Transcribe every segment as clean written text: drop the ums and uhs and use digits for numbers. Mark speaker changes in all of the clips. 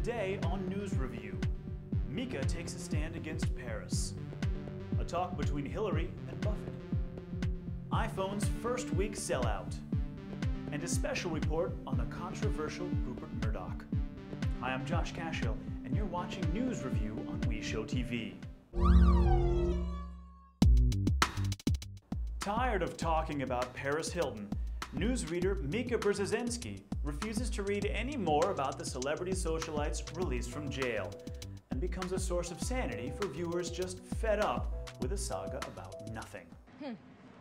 Speaker 1: Today on News Review, Mika takes a stand against Paris. A talk between Hillary and Buffett. iPhone's first week sellout. And a special report on the controversial Rupert Murdoch. Hi, I'm Josh Cashill, and you're watching News Review on WeShowTv. Tired of talking about Paris Hilton, newsreader Mika Brzezinski refuses to read any more about the celebrity socialites released from jail and becomes a source of sanity for viewers just fed up with a saga about nothing.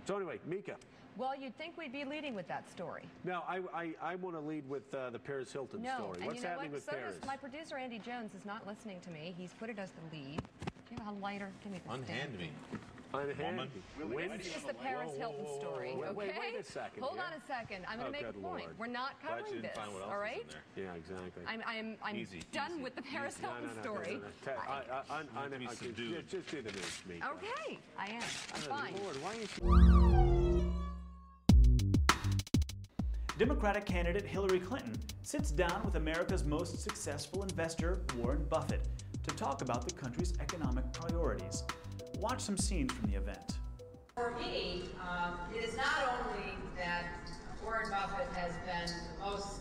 Speaker 2: So anyway, Mika.
Speaker 3: Well, you'd think we'd be leading with that story.
Speaker 2: No, I want to lead with the Paris Hilton story.
Speaker 3: And
Speaker 2: What's
Speaker 3: you know
Speaker 2: happening
Speaker 3: what?
Speaker 2: with
Speaker 3: So
Speaker 2: Paris?
Speaker 3: does my producer, Andy Jones, is not listening to me. He's put it as the lead. Do you have a lighter? Give me the
Speaker 4: Unhand me.
Speaker 2: Unhand.
Speaker 3: This is the Paris Hilton story, okay?
Speaker 2: Wait a second.
Speaker 3: Hold on a second. I'm going to make a point.
Speaker 2: Lord.
Speaker 3: We're not covering this, all right?
Speaker 2: Yeah, exactly.
Speaker 3: I'm done with the Paris Hilton story.
Speaker 2: Just do the news, Mika.
Speaker 3: Okay, I am. I'm fine.
Speaker 2: Lord, why are you...
Speaker 1: Democratic candidate Hillary Clinton sits down with America's most successful investor, Warren Buffett, to talk about the country's economic priorities. Watch some scenes from the event.
Speaker 5: For me, it is not only that Warren Buffett has been the most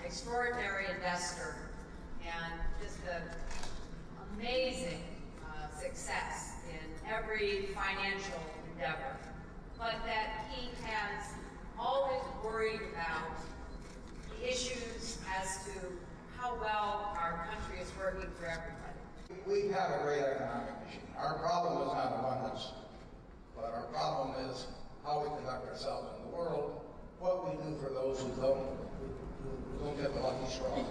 Speaker 5: extraordinary investor and just an amazing success in every financial endeavor, but that he has always worried about the issues as to how well our country is working for everybody.
Speaker 6: We have a great economic machine. Our problem is not abundance, but our problem is how we conduct ourselves in the world, what we do for those who don't get the lucky straw.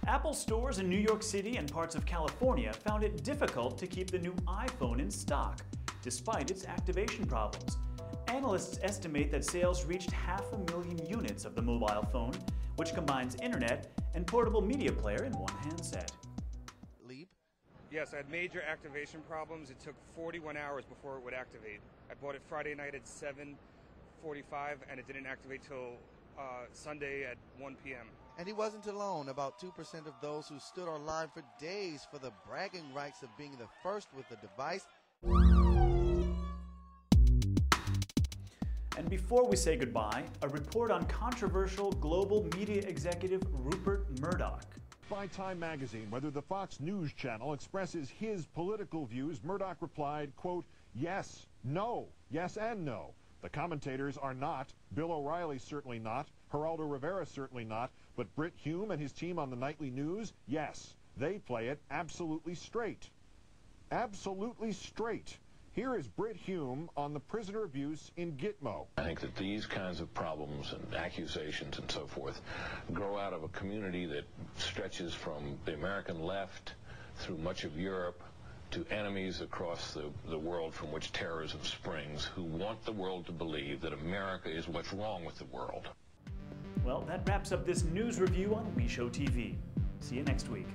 Speaker 1: Apple stores in New York City and parts of California found it difficult to keep the new iPhone in stock, despite its activation problems. Analysts estimate that sales reached 500,000 units of the mobile phone, which combines internet and portable media player in one handset.
Speaker 7: Yes, I had major activation problems. It took 41 hours before it would activate. I bought it Friday night at 7:45 and it didn't activate till Sunday at 1 p.m.
Speaker 8: And he wasn't alone. About 2% of those who stood on line for days for the bragging rights of being the first with the device.
Speaker 1: And before we say goodbye, a report on controversial global media executive Rupert Murdoch.
Speaker 9: By Time magazine, whether the Fox News channel expresses his political views, Murdoch replied, quote, yes, no, yes and no. The commentators are not. Bill O'Reilly certainly not. Geraldo Rivera certainly not. But Brit Hume and his team on the nightly news, yes, they play it absolutely straight. Absolutely straight. Here is Brit Hume on the prisoner abuse in Gitmo.
Speaker 4: I think that these kinds of problems and accusations and so forth grow out of a community that stretches from the American left through much of Europe to enemies across the world from which terrorism springs, who want the world to believe that America is what's wrong with the world.
Speaker 1: Well, that wraps up this news review on WeShowTv. See you next week.